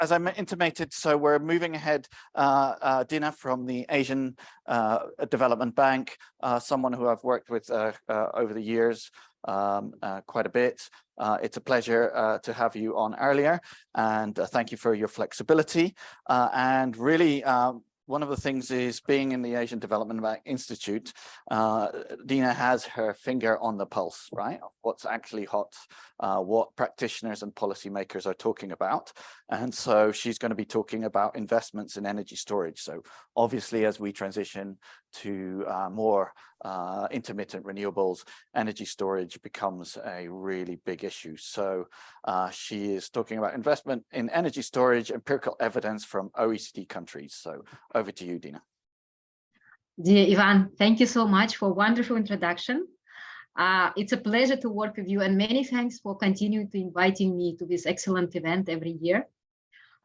as I intimated, so we're moving ahead. Dina from the Asian Development Bank, someone who I've worked with over the years quite a bit. It's a pleasure to have you on earlier, and thank you for your flexibility. And really, one of the things is being in the Asian Development Bank Institute, Dina has her finger on the pulse, right? What's actually hot, what practitioners and policymakers are talking about. And so she's going to be talking about investments in energy storage. So obviously, as we transition to more intermittent renewables, energy storage becomes a really big issue. So she is talking about investment in energy storage, empirical evidence from OECD countries. So over to you, Dina. Dear Ivan, thank you so much for a wonderful introduction. It's a pleasure to work with you, and many thanks for continuing to inviting me to this excellent event every year.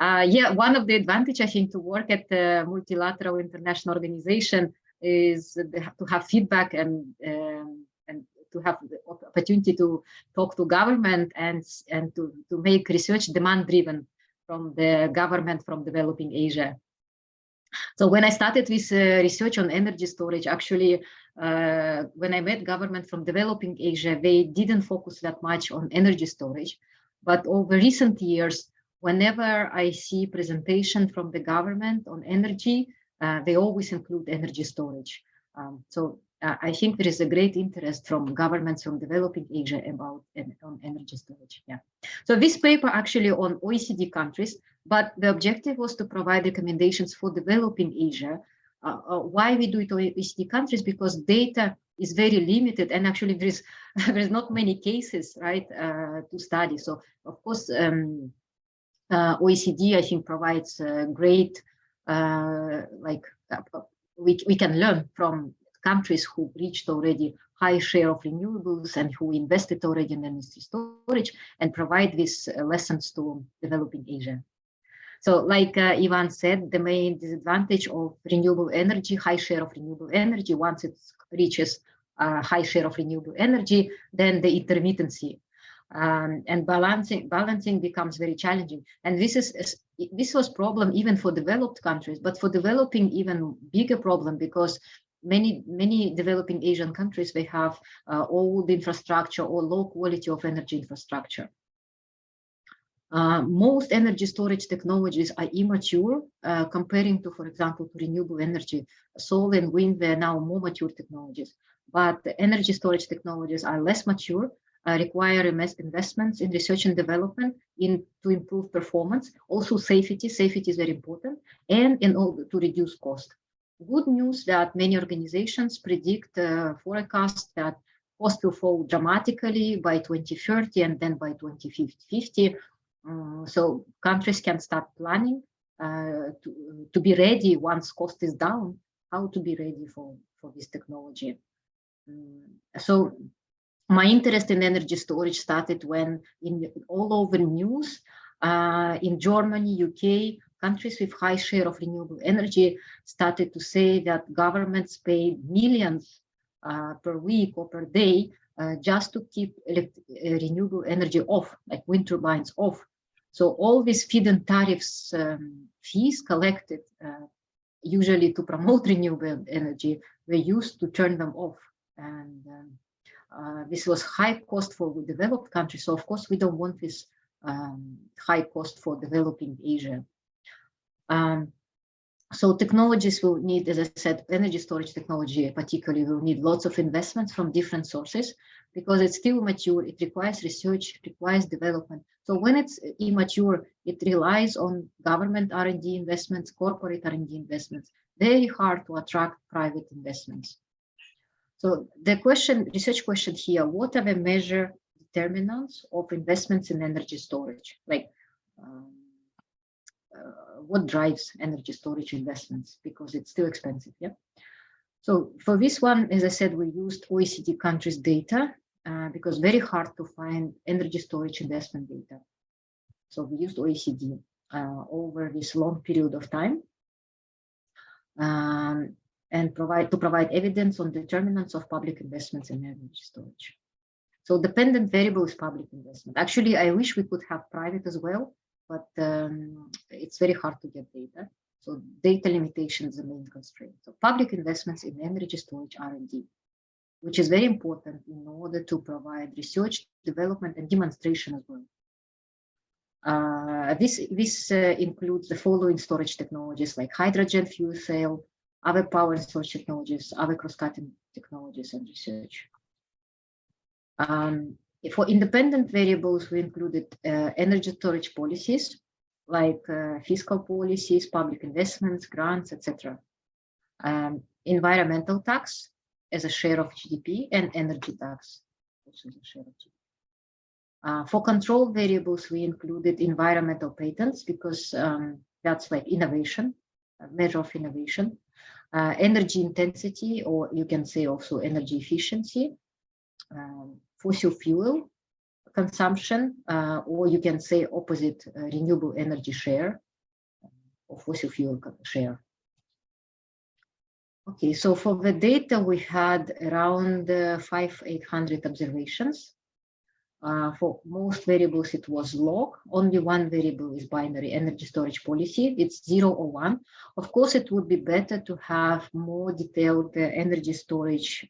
Yeah, one of the advantages, I think, to work at a multilateral international organization is to have feedback and to have the opportunity to talk to government and to make research demand-driven from the government from developing Asia. So when I started with research on energy storage, actually, when I met government from developing Asia, they didn't focus that much on energy storage. But over recent years, whenever I see presentation from the government on energy, they always include energy storage. So I think there is a great interest from governments from developing Asia about on energy storage. Yeah. So this paper actually on OECD countries, but the objective was to provide recommendations for developing Asia. Why we do it on OECD countries? Because data is very limited, and actually there's not many cases, right, to study. So of course, OECD I think provides great we can learn from countries who reached already high share of renewables and who invested already in energy storage and provide these lessons to developing Asia. So like Ivan said, the main disadvantage of renewable energy, high share of renewable energy, once it reaches high share of renewable energy, then the intermittency and balancing becomes very challenging. And this was problem even for developed countries, but for developing even bigger problem, because many developing Asian countries, they have old infrastructure or low quality of energy infrastructure. Most energy storage technologies are immature comparing to, for example, to renewable energy. Solar and wind, they're now more mature technologies, but the energy storage technologies are less mature, require investments in research and development to improve performance. Also safety is very important, and in order to reduce cost. Good news that many organizations predict forecast that cost will fall dramatically by 2030 and then by 2050. So countries can start planning to be ready once cost is down, how to be ready for this technology. So my interest in energy storage started when all over news in Germany, UK, countries with high share of renewable energy started to say that governments pay millions per week or per day just to keep renewable energy off, like wind turbines off. So all these feed-in tariffs fees collected, usually to promote renewable energy, were used to turn them off. And this was high cost for developed countries. So of course, we don't want this high cost for developing Asia. So technologies will need, as I said, energy storage technology particularly will need lots of investments from different sources because it's still mature. It requires research, it requires development. So when it's immature, it relies on government R&D investments, corporate R&D investments. Very hard to attract private investments. So the research question here, what are the measure determinants of investments in energy storage? Like what drives energy storage investments? Because it's still expensive, yeah? So for this one, as I said, we used OECD countries data because very hard to find energy storage investment data. So we used OECD over this long period of time. And provide evidence on determinants of public investments in energy storage. So dependent variable is public investment. Actually, I wish we could have private as well, but it's very hard to get data. So data limitation is the main constraint. So public investments in energy storage R&D, which is very important in order to provide research, development, and demonstration as well. This includes the following storage technologies like hydrogen fuel cell, other power and storage technologies, other cross-cutting technologies and research. For independent variables, we included energy storage policies like fiscal policies, public investments, grants, etc. Environmental tax as a share of GDP, and energy tax also as a share of GDP. For control variables, we included environmental patents because that's like innovation, a measure of innovation. Energy intensity, or you can say also energy efficiency, fossil fuel consumption, or you can say opposite, renewable energy share or fossil fuel share. Okay, so for the data, we had around 500-800 observations. For most variables, it was log. Only one variable is binary, energy storage policy. It's 0 or 1. Of course, it would be better to have more detailed energy storage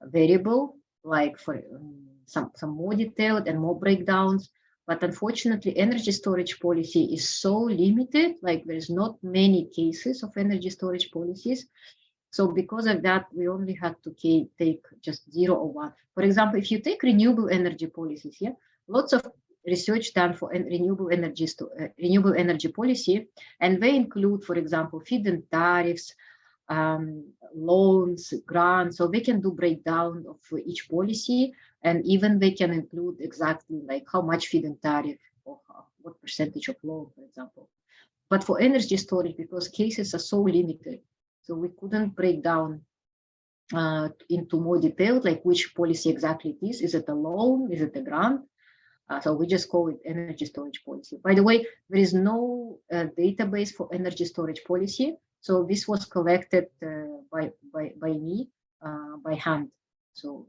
variable, like for some more detailed and more breakdowns. But unfortunately, energy storage policy is so limited, like there's not many cases of energy storage policies. So because of that, we only had to take just 0 or 1. For example, if you take renewable energy policies, yeah, lots of research done for renewable energy policy, and they include, for example, feed-in tariffs, loans, grants, so they can do breakdown of each policy, and even they can include exactly like how much feed-in tariff or what percentage of loan, for example. But for energy storage, because cases are so limited, so we couldn't break down into more detail, like which policy exactly it is. Is it a loan? Is it a grant? So we just call it energy storage policy. By the way, there is no database for energy storage policy. So this was collected by me by hand. So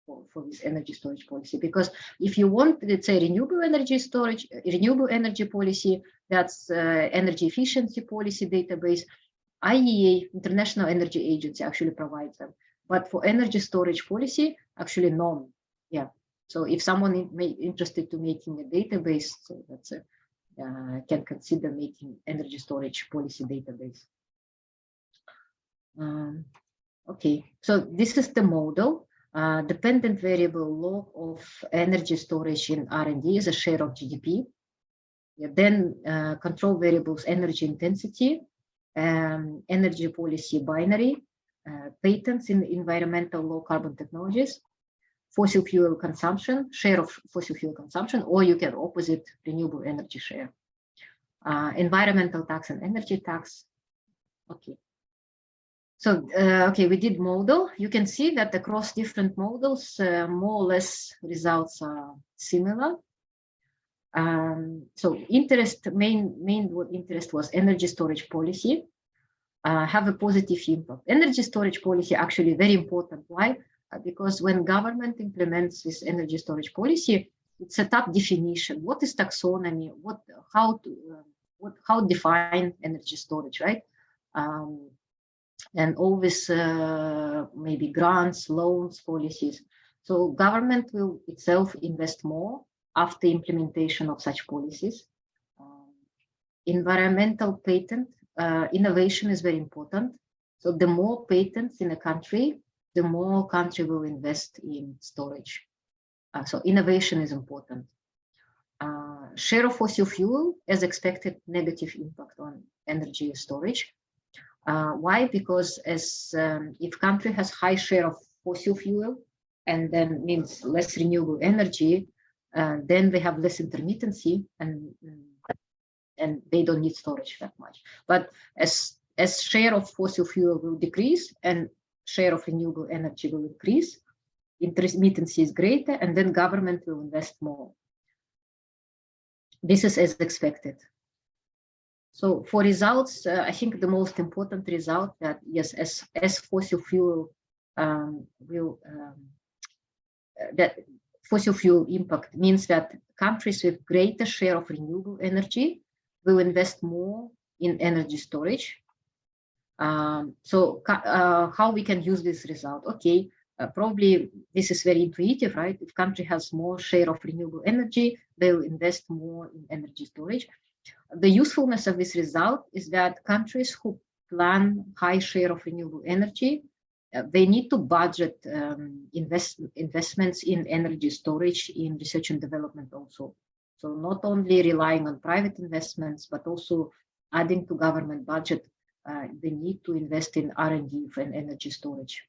for this energy storage policy, because if you want, let's say, renewable energy storage, renewable energy policy, that's energy efficiency policy database. IEA, International Energy Agency, actually provides them. But for energy storage policy, actually none. Yeah. So if someone interested to making a database, so that's can consider making energy storage policy database. Okay, so this is the model. Dependent variable log of energy storage in R&D is a share of GDP. Yeah, then control variables, energy intensity, energy policy binary, patents in environmental low carbon technologies, fossil fuel consumption, share of fossil fuel consumption, or you can opposite renewable energy share. Environmental tax and energy tax. Okay. So, okay, we did model. You can see that across different models, more or less results are similar. So main interest was energy storage policy, have a positive impact. Energy storage policy actually very important. Why? Because when government implements this energy storage policy, it's a tough definition. What is taxonomy? How define energy storage, right? And all this maybe grants, loans, policies. So government will itself invest more after implementation of such policies. Environmental patent innovation is very important. So the more patents in a country, the more country will invest in storage. So innovation is important. Share of fossil fuel, as expected, negative impact on energy storage. Why? Because if country has high share of fossil fuel, and then means less renewable energy, then they have less intermittency, and they don't need storage that much. But as share of fossil fuel will decrease and share of renewable energy will increase, intermittency is greater, and then government will invest more. This is as expected. So for results, I think the most important result that yes, as fossil fuel that fossil fuel impact means that countries with greater share of renewable energy will invest more in energy storage. So how we can use this result? Okay, probably this is very intuitive, right? If country has more share of renewable energy, they'll invest more in energy storage. The usefulness of this result is that countries who plan high share of renewable energy, they need to budget investments in energy storage, in research and development also. So not only relying on private investments, but also adding to government budget the need to invest in R&D and energy storage.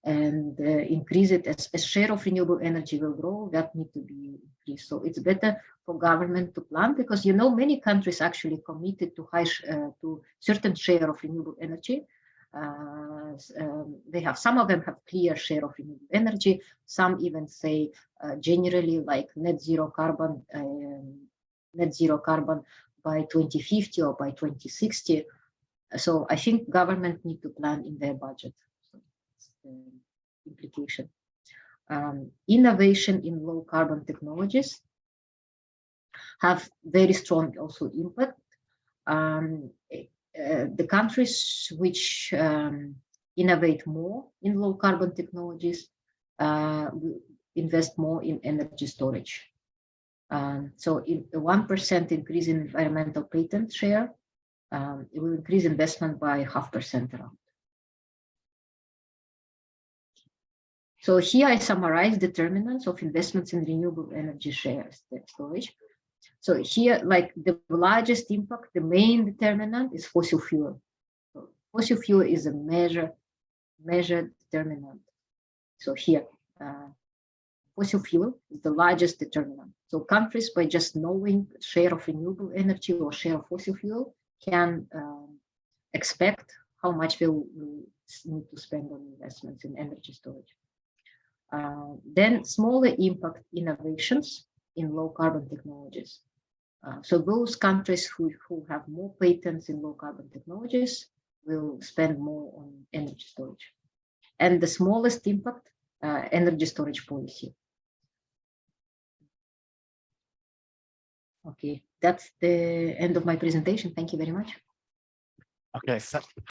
And increase it as share of renewable energy will grow, that need to be increased. So it's better for government to plan, because you know many countries actually committed to to certain share of renewable energy. They have, some of them have clear share of renewable energy. Some even say generally like net zero carbon by 2050 or by 2060. So I think government need to plan in their budget. So that's the implication. Innovation in low carbon technologies have very strong also impact. The countries which innovate more in low carbon technologies will invest more in energy storage. So in the 1% increase in environmental patent share, it will increase investment by 0.5% around. So here I summarize determinants of investments in renewable energy shares storage. So here, like the largest impact, the main determinant is fossil fuel. So fossil fuel is a measured determinant. So here, fossil fuel is the largest determinant. So countries, by just knowing share of renewable energy or share of fossil fuel, can expect how much they will need to spend on investments in energy storage. Then smaller impact innovations in low carbon technologies. So those countries who have more patents in low carbon technologies will spend more on energy storage. And the smallest impact, energy storage policy. Okay, that's the end of my presentation. Thank you very much. Okay.